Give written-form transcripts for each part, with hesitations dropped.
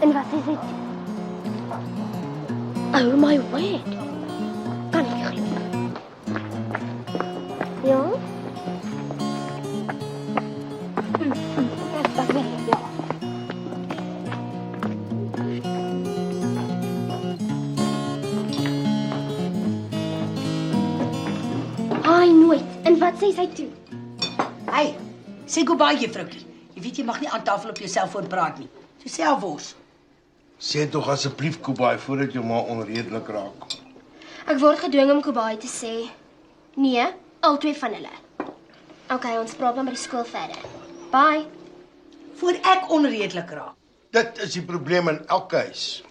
En wat is dit? Oh my word. Kan ek glo? Ja? Dat weet ek, ja. Ai, nooit. En wat sê sy toe? Hey, sê goodbye juffroukie. Jy weet jy mag nie aan tafel op jou selfoon praat nie. So selfwors. Sê tog asseblief Kobai voordat jou ma onredelik raak. Ek word gedwing om Kobai te sê. Nee, albei van hulle. Okay, ons praat dan by die skool verder. Bye. Voor ek onredelik raak. Dit is die probleem in elke huis.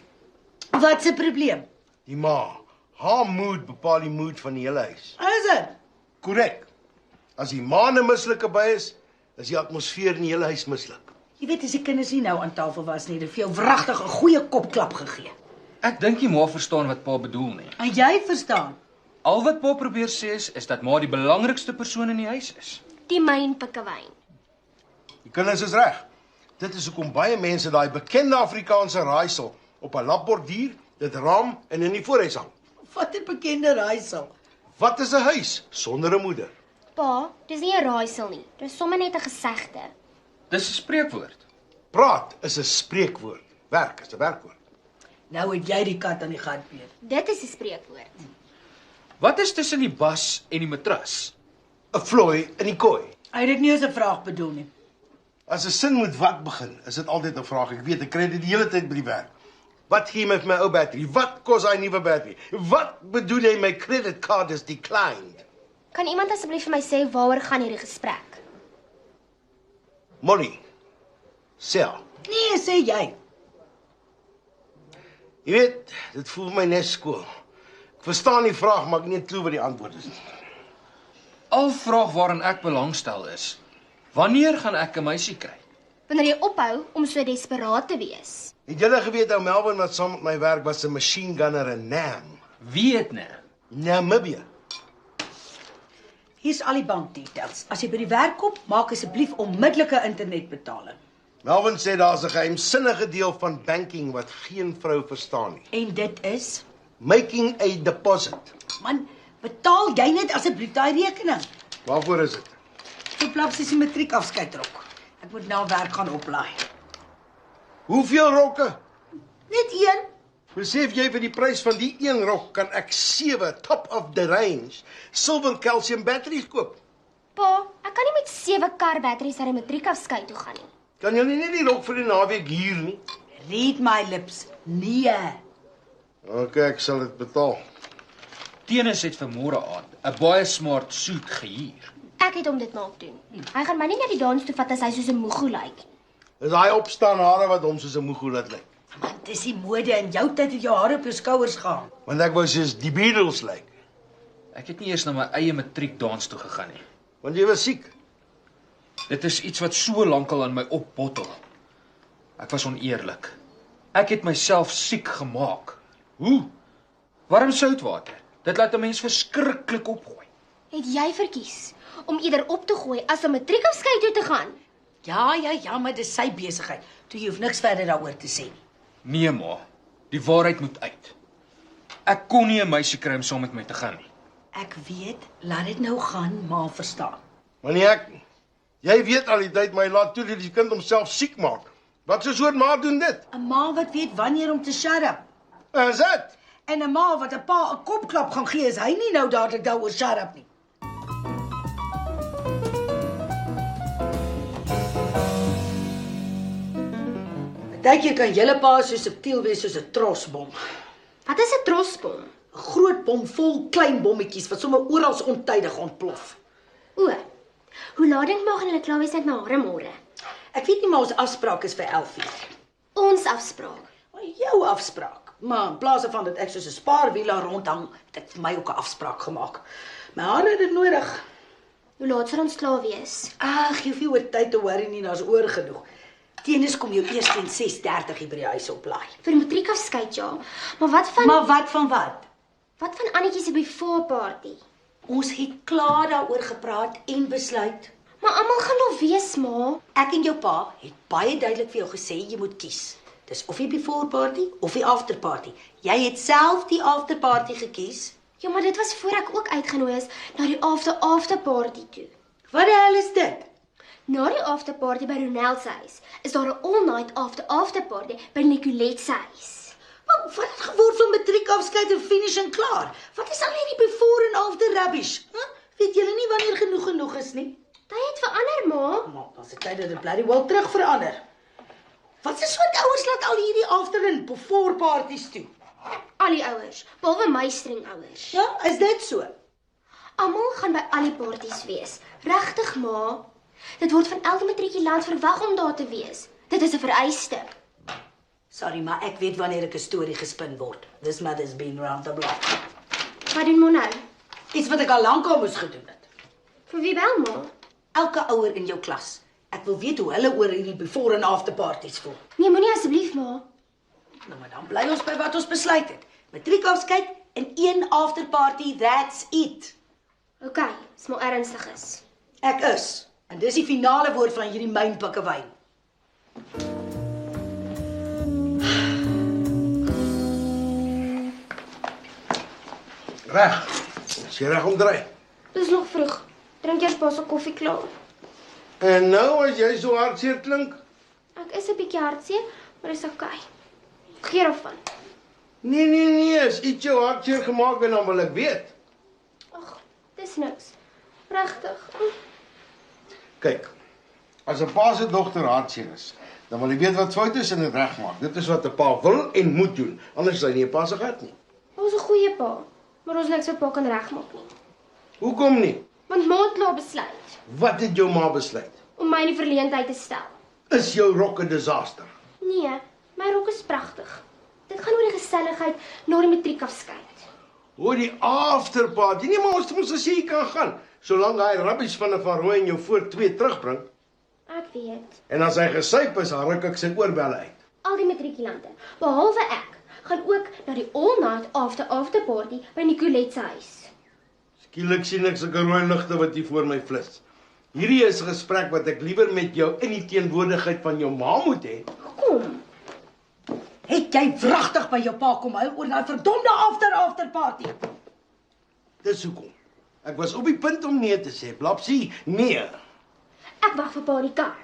Wat 'n probleem? Die ma, haar mood bepaal die mood van die hele huis. Is dit? Korrek. As die ma 'n mislike by is die atmosfeer in die hele huis mislik. Jy weet as die kinders nie nou aan tafel was nie, het vir jou wragtig 'n goeie kopklap gegee. Ek dink nie ma verstaan wat pa bedoel nie. En jy verstaan. Al wat pa probeer sê is dat ma die belangrikste persoon in die huis is. Die myn pikkewyn. Die kinders is reg. Dit is hoekom baie mense daai bekende Afrikaanse raaisel op 'n lapborduur, dit raam en in die voorhuis hang. Wat 'n bekende raaisel. Wat is 'n huis sonder 'n moeder? Pa, dis nie 'n raaisel nie. Dis sommer net 'n gesegde. Dis 'n spreekwoord. Praat is 'n spreekwoord. Werk is 'n werkwoord. Nou het jy die kat aan die gat beet. Dit is 'n spreekwoord. Wat is tussen die bas en die matras? 'n Vlooi in die kooi. Hy het dit nie as 'n vraag bedoel nie. As 'n sin met wat begin, is dit altyd 'n vraag. Ek weet, ek kry dit die hele tyd by die werk. Wat gee jy met my ou battery? Wat kos hy nuwe battery? Wat bedoel jy my credit card is declined? Kan iemand asseblief vir my sê waaroor gaan hierdie gesprek? Molly. Sel. Nee, sê jy. Jy weet, dit voel my net skool. Ek verstaan die vraag, maar ek nie 'n klou wat die antwoord is nie. Al vraag waarin ek belangstel is, wanneer gaan ek 'n meisie kry? Wanneer jy ophou om so desperaat te wees. Het julle geweet ou Melvin wat saam met my werk was 'n machine gunner in Nam, Wie het nie? Namibië. Hier's al die bankdetails. As jy by die werk kom, maak asseblief onmiddellike internetbetaling. Melvin sê daar's 'n geheimsinnige deel van banking wat geen vrou verstaan nie. En dit is, Making a deposit. man, betaal jy net asseblief daai rekening. Waarvoor is dit? So plapsies die matriekafskeidrok. Ek moet nou werk gaan oplaai. Hoeveel rokke? Net een. Besef jy vir die prys van die een rok kan ek 7 top of the range silver calcium batteries koop? Pa, ek kan nie met 7 kar batteries na die matriekafskeid toe gaan nie. Kan jy nie die rok vir die naweek huur nie? Read my lips. Nee. Okay, ek sal dit betaal. Tenus het vir môre aand 'n baie smart suit gehuur. Ek het hom dit maak doen. Hy gaan my nie na die dans toe vat as hy soos 'n moegoe lyk. Dis daai opstaan hare wat hom soos 'n moegoe laat lyk. Man, dis die mode in jou tyd het jou hare op jou skouers gehang. Want ek wou soos die Beatles lyk. Ek het nie eers na my eie matriekdans toe gegaan nie. Want jy was siek. Dit is iets wat so lankal aan my opbottel. Ek was oneerlik. Ek het myself siek gemaak. Hoe? Warm soutwater. Dit laat 'n mens verskriklik opgooi. Het jy verkies om eerder op te gooi as om matriekafskeid toe te gaan? Ja, maar dis sy besigheid. Toe jy hoef niks verder daaroor te sê nie. Nee ma, die waarheid moet uit. Ek kon nie 'n meisie kry om saam met my te gaan nie. Ek weet, laat dit nou gaan, ma verstaan. Maar nie ek nie. Jy weet al die tyd my laat toe dat die kind homself siek maak. Wat so 'n soort ma doen dit? 'n Ma wat weet wanneer om te shut up. Is dit? En 'n ma wat 'n pa 'n kopklap gaan gee, is hy nie nou dadelik daaroor shut up nie. Partykeer kan julle pa so subtiel wees soos 'n trosbom. Wat is 'n trosbom? 'n Groot bom vol klein bommetjies wat sommer oral ontydig ontplof. O. Hoe laat dink maar gaan hulle klaar wees met my hare môre? Ek weet nie maar ons afspraak is vir 11:00. Ons afspraak. Maar jou afspraak. Maar in plaas van dat ek soos 'n spaarwielaar rondhang, het ek vir my ook 'n afspraak gemaak. My hare het dit nodig. Hoe laat sal ons klaar wees? Ag, jy hoef nie oor tyd te worry nie, daar's oor genoeg. Tennis kom jou eers teen 6:30 hier by die huis oplaai. Vir die matriekafskeid ja. Maar wat van Maar wat van wat? Wat van Annetjie se before-party? Ons het klaar daaroor gepraat en besluit. Maar almal gaan nog wees, ma. Ek en jou pa het baie duidelik vir jou gesê jy moet kies Dis of die before party of die after party. Jy het self die after party gekies. Ja, maar dit was voor ek ook uitgenooi is na die after party toe. Wat die hel is dit? Na die after party by Ronel se huis is daar 'n all-night after party by Nicolette se huis. Maar wat het geword van matriekafskeid en finish en klaar? Wat is al hierdie before en after rubbish? Weet julle nie wanneer genoeg is nie? Dit het verander, ma. Maar dan se tyd dat dit bloody wel terug verander. Wat is soort ouers laat al hierdie after en before parties toe? Al die ouers, behalwe my streng ouers. Ja, is dit so? Almal gaan by al die parties wees. Regtig, ma. Dit word van elke matrikulant verwag om daar te wees. Dit is 'n vereiste. Sorry, maar ek weet wanneer ek 'n storie gespin word. This mother's been round the block. Wat doen ma nou? Iets wat ek al lankal moes gedoen het. Vir wie bel, ma? Elke ouer in jou klas. Ek wil weet hoe hulle oor hierdie before en after parties voel. Nee, moenie asseblief, ma. Nou maar dan bly ons by wat ons besluit het. Matriekafskeid en 1 after party, that's it. OK, is maar ernstig is. Ek is. En dis die finale woord van hierdie mynpikkewyn. Reg. Is jy reg om draai? Dis nog vroeg. Drink eers pas 'n koffie klaar. En nou as jy so hartseer klink? Ek is 'n bietjie hartseer, maar dis OK. Gee ervan. Nee, as iets jou hartseer gemaak en dan wil ek weet. Ag, dis niks. Regtig. Kyk, as 'n pa se dogter hartseer is, dan wil hy weet wat fout is en dit regmaak. Dit is wat 'n pa wil en moet doen, anders is hy nie 'n pa se gat nie. Ons is 'n goeie pa, maar ons niks wat pa kan regmaak nie. Hoekom nie? Want ma het klaar besluit Wat het jou ma besluit? om my in die verleentheid te stel. Is jou rok 'n disaster? Nee, my rok is pragtig. Dit gaan oor die geselligheid na die matriekafskeid. Hoor die afterparty. Nee, maar ons moet sê jy kan gaan, solank daai rubbish van 'n Van Rooyen jou voor 2 terugbring. Ek weet. En as hy gesyp is, dan ruk ek sy oorbelle uit. Al die matrikulante, behalwe ek, gaan ook na die all-night after party by Nicolette se huis. Skielik sien ek sulke rooi ligte wat hier voor my flits. Hierdie is 'n gesprek wat ek liewer met jou in die teenwoordigheid van jou ma moet hê. Hoekom? Het jy wragtig by jou pa kom huil oor daai verdomde after party? Dis hoekom. Ek was op die punt om nee te sê. Blapsie, nee. Ek wag vir pa in die kar.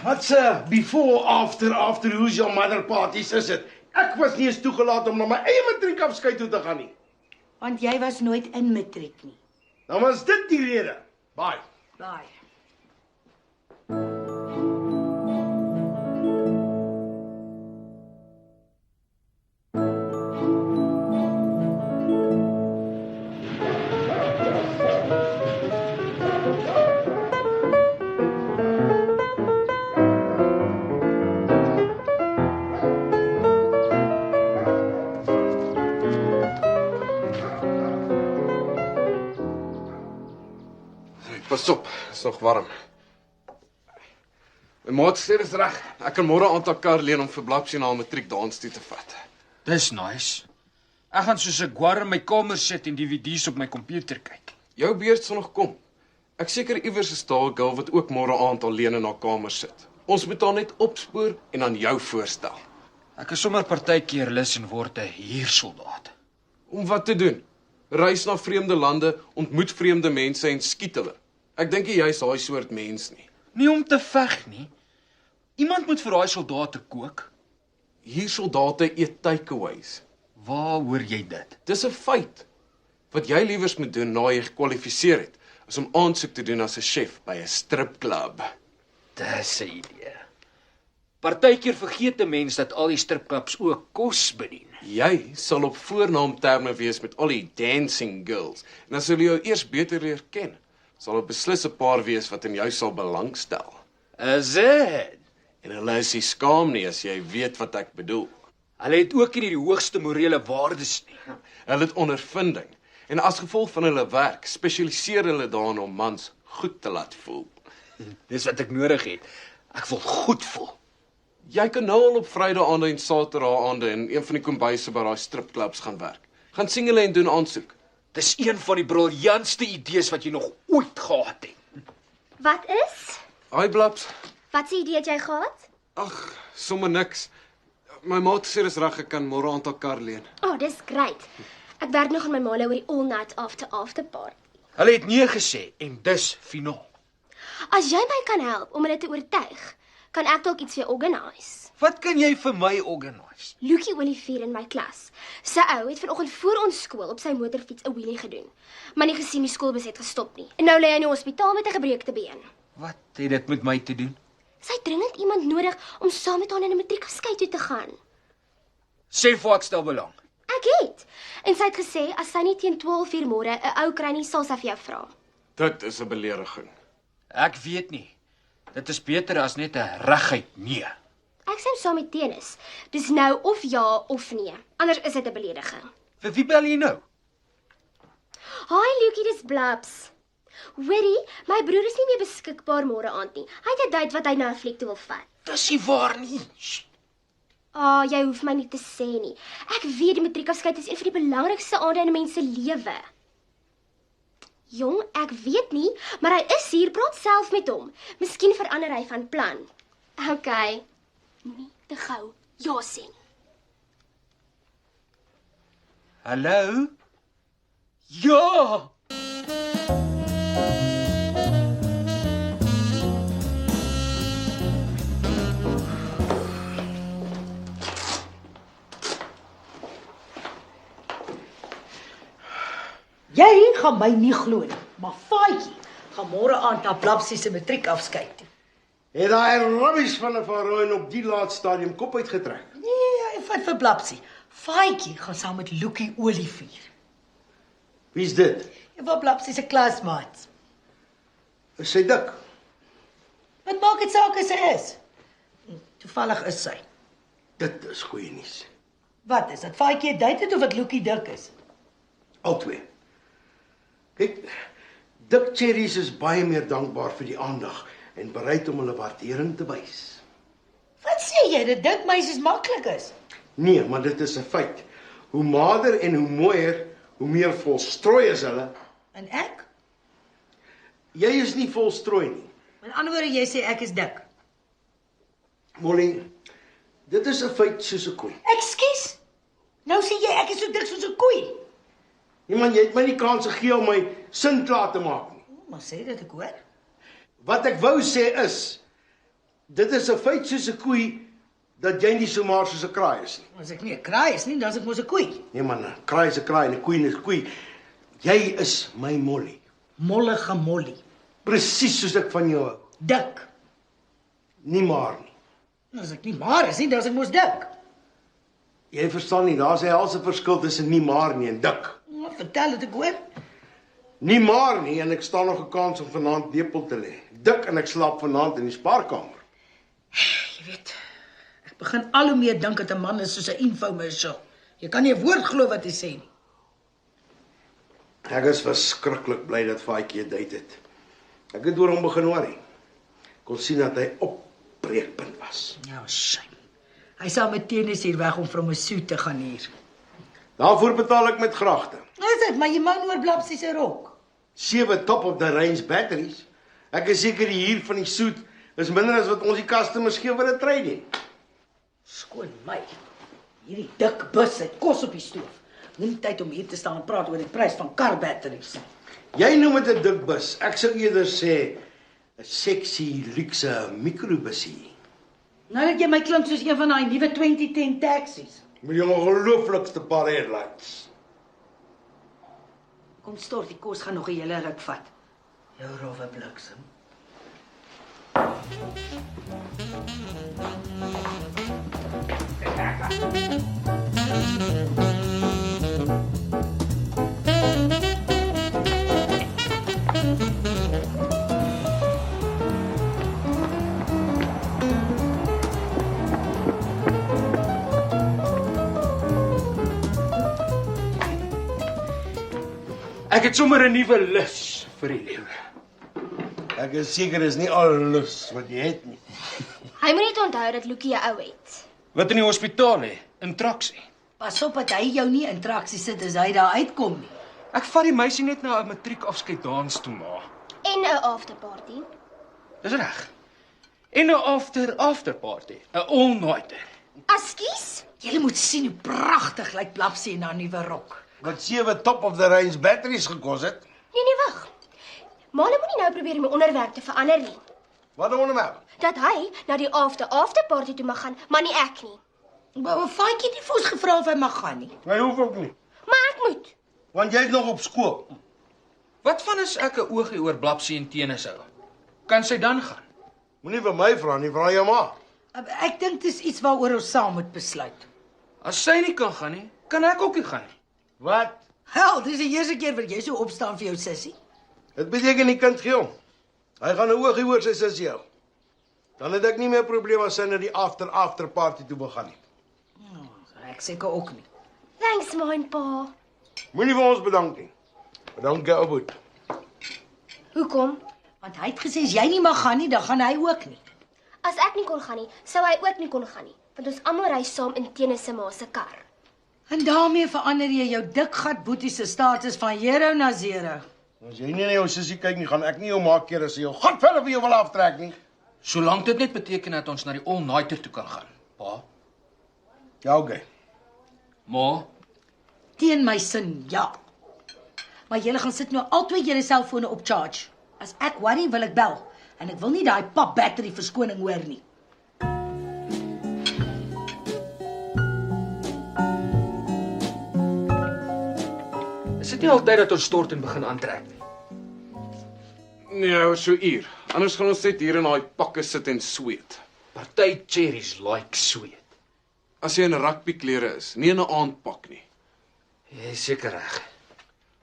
Wat's 'n before, after, who's your mother parties is dit? Ek was nie eens toegelaat om na my eie matriekafskeid toe te gaan nie. Want jy was nooit in matriek nie. Dan was dit die rede. Bye. Daai. Pas op, is nog warm. My maat sê dis reg. Ek kan môre aand 'n kar leen om vir Blapsie na 'n matriekdans toe te vat. Dis nice. Ek gaan soos 'n guar in my kamer sit en DVD's op my komputer kyk. Jou beurt sal nog kom. Ek seker iewers is daar 'n girl wat ook môre aand alleen in haar kamer sit. Ons moet haar net opspoor en aan jou voorstel. Ek is sommer partykeer lus en word 'n huursoldaat. Om wat te doen? Reis na vreemde lande, ontmoet vreemde mense en skiet hulle. Ek dink jy is daai soort mens nie. Nie om te veg nie. Iemand moet vir daai soldate kook. Hier soldate eet takeaways. Waar hoor jy dit? Dis 'n feit. Wat jy liewers moet doen na jy gekwalifiseer het, is om aansoek te doen as 'n chef by 'n stripklub. Dis 'n idee. Partykeer vergeet 'n mens dat al die stripklubs ook kos bedien. Jy sal op voornaamterme wees met al die dancing girls. En as hulle jou eers beter leer ken, sal 'n beslis 'n paar wees wat in jou sal belangstel. Is dit? En hulle is nie skaam nie as jy weet wat ek bedoel. Hulle het ook nie die hoogste morele waardes nie. Hulle het ondervinding. En as gevolg van hulle werk, spesialiseer hulle daarin om mans goed te laat voel. Dis wat ek nodig het. Ek wil goed voel. Jy kan nou al op Vrydae-aande en Saterdae-aande in een van die kombuise by daai stripklubs gaan werk. Gaan sing hulle en doen aansoek. Dis een van die briljantste idees wat jy nog ooit gehad het. Wat is? Hi Blaps. Wat 'n idee het jy gehad? Ag, sommer niks. My maat sê dis reg, ek kan môre aand haar kar leen. Oh, dis great. Ek werk nog aan my maale oor die all-night after party. Hulle het nee gesê en dis finaal. As jy my kan help om hulle te oortuig, kan ek dalk iets vir jou organise. Wat kan jy vir my organise? Lukie Olivier in my klas. Sy ou het vanoggend voor ons skool op sy motorfiets 'n wheelie gedoen, maar nie gesien die skoolbus het gestop nie. En nou lê hy in die hospitaal met 'n gebreekte been. Wat het dit met my te doen? Sy het dringend iemand nodig om saam met haar na 'n matriekafskeid toe te gaan. Sê vir ek stel belang. Ek het. En sy het gesê as sy nie teen 12:00 môre 'n ou kry nie, sal sy vir jou vra. Dit is 'n belediging. Ek weet nie. Dit is beter as net 'n reguit nee. Ek stem saam met Tenis. Dis nou of ja of nee. Anders is dit 'n belediging. Vir wie bel jy nou? Hi Lukie, dis Blabs. Hoorie, my broer is nie meer beskikbaar môre aand nie. Hy het 'n date wat hy na 'n fliek toe wil vat. Dis nie waar nie. Jy hoef my nie te sê nie. Ek weet die matriekafskeid is een van die belangrikste aande in 'n mens se lewe. Jong, ek weet nie, maar hy is hier, praat self met hom. Miskien verander hy van plan. Okay. Nie te gou. Ja sê nie. Hallo? Ja! Jy gaan my nie glo nie, maar Faatjie gaan môre aand na Blapsie se matriekafskeid toe. Het daai rubbish van 'n Van op die laat stadium kop uitgetrek. Nee, hy vat vir Blapsie. Faatjie gaan saam met Lukie Olivier. Wie's dit? Hy was Blapsie se klasmaat. Is sy dik? Wat maak dit saak as sy is? Toevallig is sy. Dit is goeie nuus. Wat is dit? Faatjie het date of wat Lukie dik is? Albei. Kyk, dik cherries is baie meer dankbaar vir die aandag en bereid om hulle waardering te wys. Wat sê jy, dat dik meisies maklik is? Nee, maar dit is 'n feit. Hoe mader en hoe mooier, hoe meer volstrooi is hulle. En ek? Jy is nie volstrooi nie. Met ander woorde, jy sê ek is dik. Molly, dit is 'n feit soos 'n koei. Ekskuus. Nou sê jy ek is so dik soos 'n koei. Nee man, jy het my nie kans gegee om my sin klaar te maak nie. Maar sê dit ek hoor. Wat ek wou sê is, dit is 'n feit soos 'n koei dat jy nie so maar soos 'n kraai is nie. As ek nie 'n kraai is nie, dan is ek mos 'n koei. Nee man, 'n kraai is 'n kraai en 'n koei is 'n koei. Jy is my Molly. Mollige Molly. Presies soos ek van jou hou. Dik. Nie maar nie. As ek nie maar is nie, dan is ek mos dik. Jy verstaan nie, daar's 'n helse verskil tussen nie maar nie en dik. Nou, vertel dit ek hoor. Nie maar nie en ek staan nog 'n kans om vanaand lepel te lê. Dik en ek slaap vanaand in die spaarkamer. Jy weet, ek begin al hoe meer dink dat 'n man is soos 'n infomercial. Jy kan nie 'n woord glo wat hy sê nie. Ek is verskriklik bly dat Faatjie 'n date het. Ek het oor hom begin worry. Kon sien dat hy op breekpunt was. Ja, shame. Hy sal met Tenis hier weg om vir hom 'n suit te gaan huur. Daarvoor betaal ek met gragte. Is dit, maar jy moet oor Blapsie se rok. 7 top of the range batteries. Ek is seker die huur van die suit is minder as wat ons die customers gee vir 'n training. Skoon my. Hierdie dik bus het kos op die stoof. Nie tyd om hier te staan en praat oor die prys van karbatteries. Jy noem dit 'n dik bus. Ek sou eerder sê 'n sexy, luukse mikrobusie. Nou dat jy my klink soos een van daai nuwe 2010 taksies. Met die ongelooflikste paar headlights. Kom stort, die kos gaan nog 'n hele ruk vat. Jou rowwe bliksem. Ek het sommer 'n nuwe lus vir die lewe. Ek is seker is nie al lus wat jy het nie. Hy moet net onthou dat Lukie 'n ou het. Wat in die hospitaal hè? Intraksie. Pas op dat hy jou nie in traksie sit as hy daar uitkom nie. Ek vat die meisie net na 'n matriekafskeid dans toe maar. En 'n afterparty. Dis reg. En 'n after party, 'n all-nighter. Askies? Julle moet sien hoe pragtig lyk Blapsie in haar nuwe rok. Wat 7 top-of-the-range batteries gekos het. Nee, wag. Male moenie nou probeer om die onderwerp te verander nie. Wat 'n onderwerp. Dat hy na die after party toe mag gaan, maar nie ek nie. Maar Faitjie het nie vir ons gevra of hy mag gaan nie. Hy hoef ook nie, Maar ek moet. want jy's nog op skool. Wat van as ek 'n oogie oor Blapsie en Tenis hou? Kan sy dan gaan? Moenie vir my vra nie, vra jou ma. Ek dink dis iets waaroor ons saam moet besluit. As sy nie kan gaan nie, kan ek ook nie gaan nie. Wat? Hel, dis die eerste keer wat jy so opstaan vir jou sussie. Dit beteken die kind gee hom. Hy gaan 'n oogie oor sy sussie hou. Dan het ek nie meer probleme as sy na die after party toe wil gaan nie. Ek seker ook nie. Thanks, ma en pa. Moenie vir ons bedank nie. Bedank jou boet. Hoekom? Want hy het gesê as jy nie mag gaan nie, dan gaan hy ook nie. As ek nie kon gaan nie, sou hy ook nie kon gaan nie, want ons almal ry saam in Tenis se ma se kar. En daarmee verander jy jou dikgat boetie se status van hero na zero. As jy nie na jou sussie kyk nie, gaan ek nie jou maak keer as sy jou godverre vir jou wil aftrek nie. Solank dit net beteken dat ons na die all-nighter toe kan gaan. Pa, Ja, okay. ma, Teen my sin, ja. Maar julle gaan sit nou albei julle selfone op charge. As ek worry, wil ek bel. En ek wil nie daai pap battery verskoning hoor nie. is dit nie altyd dat ons stort en begin aantrek nie? Nee, oor so 'n uur. Anders gaan ons net hier in daai pakke sit en sweet. Party cherries like sweet. As jy in rugbyklere is, nie in 'n aandpak nie. Jy is seker reg.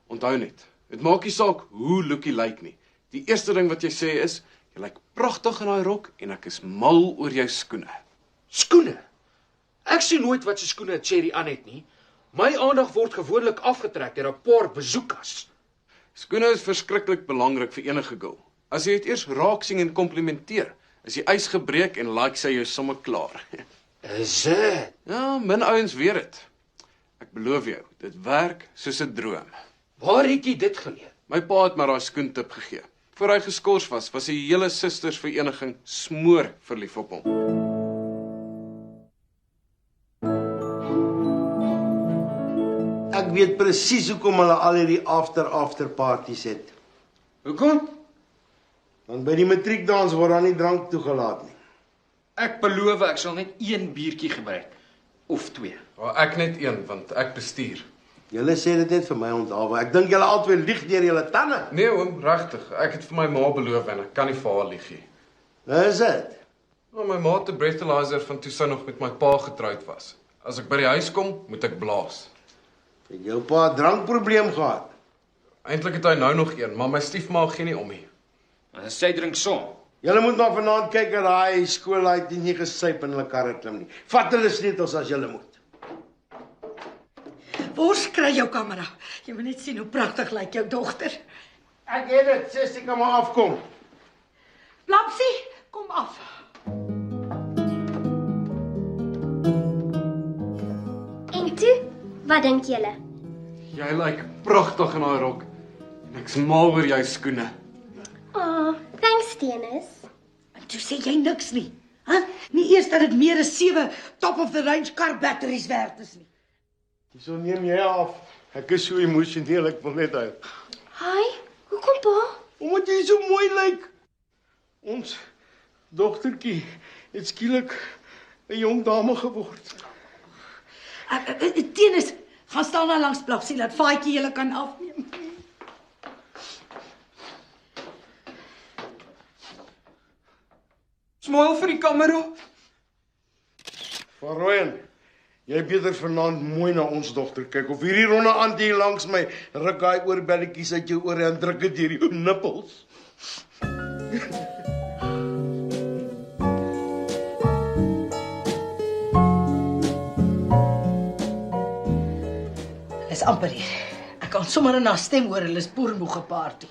Onthou net, dit maak nie saak hoe lookie lyk nie. Die eerste ding wat jy sê is, jy lyk pragtig in daai rok en ek is mal oor jou skoene. Skoene. Ek sien nooit wat se skoene 'n cherry aan het nie. My aandag word gewoonlik afgetrek deur 'n paar besoekers. Skoene is verskriklik belangrik vir enige girl. As jy dit eers raak sien en komplimenteer, is die ys gebreek en like sy jou sommer klaar. Is dit? Ja, min ouens weet dit. Ek beloof jou, dit werk soos 'n droom. Waar het jy dit geleer? My pa het my daai skoentip gegee. Voor hy geskort was die hele sustersvereniging smoor verlief op hom. Ek weet presies hoekom hulle al hierdie after parties het. Hoekom? Want by die matriekdans word daar nie drank toegelaat nie. Ek beloof ek sal net 1 biertjie gebruik. Of 2. Maar ek net een, want ek bestuur. Julle sê dit net vir my onthou. Ek dink julle albei lieg deur julle tande. Nee oom, regtig. Ek het vir my ma beloof en ek kan nie vir haar lieg nie. Is dit? Nou, my ma het 'n breathalyzer van toe sy nog met my pa getroud was. As ek by die huis kom, moet ek blaas. Het jou pa 'n drankprobleem gehad? Eintlik het hy nou nog een, maar my stiefma gee nie om nie. En sy drink som. Julle moet maar vanaand kyk dat daai skoolheid nie gesyp in hulle karre klim nie. Vat hulle sleutels as julle moet. Waar kry jou kamera? Jy moet net sien hoe pragtig lyk jou dogter. Ek het dit, sussie, kan maar afkom. Blapsie, kom af. En toe, wat dink julle? Jy lyk pragtig in daai rok. En ek's mal oor jou skoene. Oh, thanks, Tenis. En toe sê jy niks nie. Hæ? Nie eers dat dit meer as 7 top-of-the-range car batteries werd is nie. Hierso neem jy af. Ek is so emosioneel, ek wil net huil. Hi, hoekom pa? Omdat jy so mooi lyk. Ons dogtertjie het skielik 'n jong dame geword. Tenis, gaan staan daar langs Blapsie, laat Faitjie julle kan afneem. Smile vir die kamera. Van Rooyen, jy beter vanaand mooi na ons dogter kyk. Of hierdie ronde auntie hier langs my ruk daai oorbelletjies uit jou ore en druk dit deur jou nippels. Is amper hier. Ek kan sommer in haar stem hoor, hulle is boermoeg gepaarty.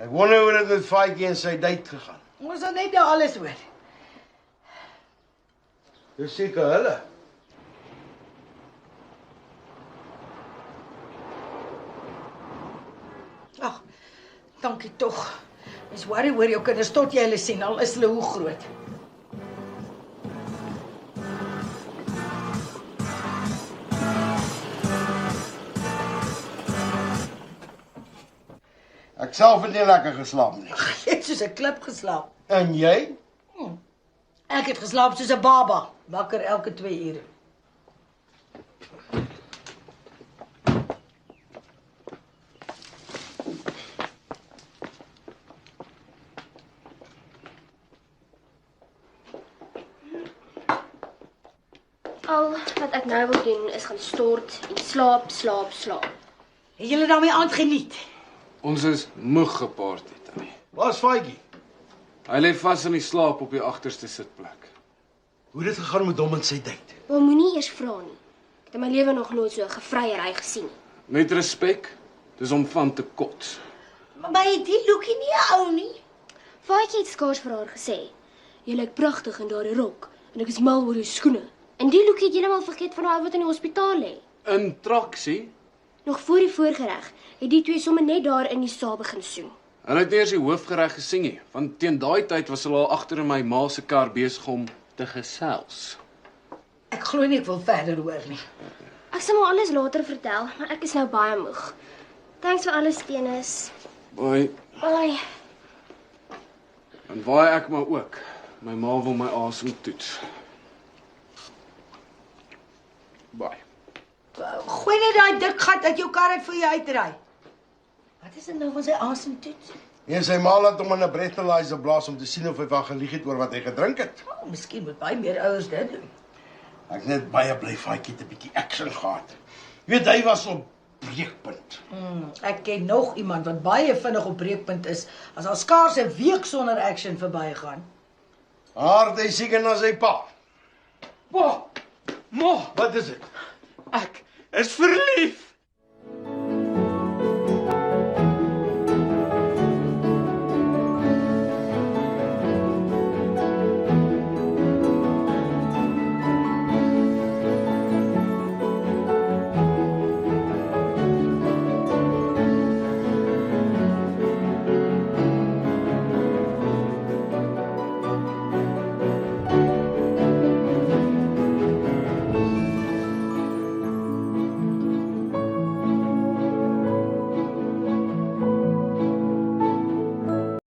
Ek wonder hoe dit met Faitjie en sy date gegaan. Ons sal net nou alles hoor. Dis seker hulle. Ag, dankie tog. Mens worry oor jou kinders tot jy hulle sien, al is hulle hoe groot. Ek self het nie lekker geslaap nie. Jy het soos 'n klip geslaap. En jy? Ek het geslaap soos 'n baba, wakker elke 2 ure. Al wat ek nou wil doen is gaan stort en slaap, slaap, slaap. Het julle daarmee aand geniet? Ons is moeg geparty, Tannie. Waar's Faitjie? Hy lê vas in die slaap op die agterste sitplek. Hoe het dit gegaan met hom en sy date? Maar moenie eers vra nie. Ek het in my lewe nog nooit so 'n gevryery gesien. Met respek, dis om van te kots. Maar het die lookie nie 'n ou nie? Faitjie het skaars vir haar gesê, "Jy lyk pragtig in daardie rok en ek is mal oor jou skoene." En die lookie het heeltemal vergeet van daai wat in die hospitaal lê. In traksie, Nog voor die voorgereg het die twee sommer net daar in die saal begin soen. hulle het nie eers die hoofgereg gesien nie, want teen daai tyd was hulle al agter in my ma se kar besig om te gesels. Ek glo nie ek wil verder hoor nie. Ek sal maar alles later vertel, maar ek is nou baie moeg. Thanks vir alles, Tenis. Boy, Bye. en waai ek maar ook. My ma wil my asem toets. Bye. Gooi net daai dik gat uit jou kar uit voor jy uitry. Wat is dit nou van sy asemtoets? Nee, sy ma laat hom in 'n breathalyzer blaas om te sien of hy wel gelieg het oor wat hy gedrink het. Oh, miskien moet baie meer ouers dit doen. Ek het net baie bly Faitjie het 'n bietjie action gehad. Jy weet hy was op breekpunt. Ek ken nog iemand wat baie vinnig op breekpunt is as haar skaars 'n week sonder action verbygaan. Hard hy seker na sy pa. Ma, Wat is dit? ek is verlief.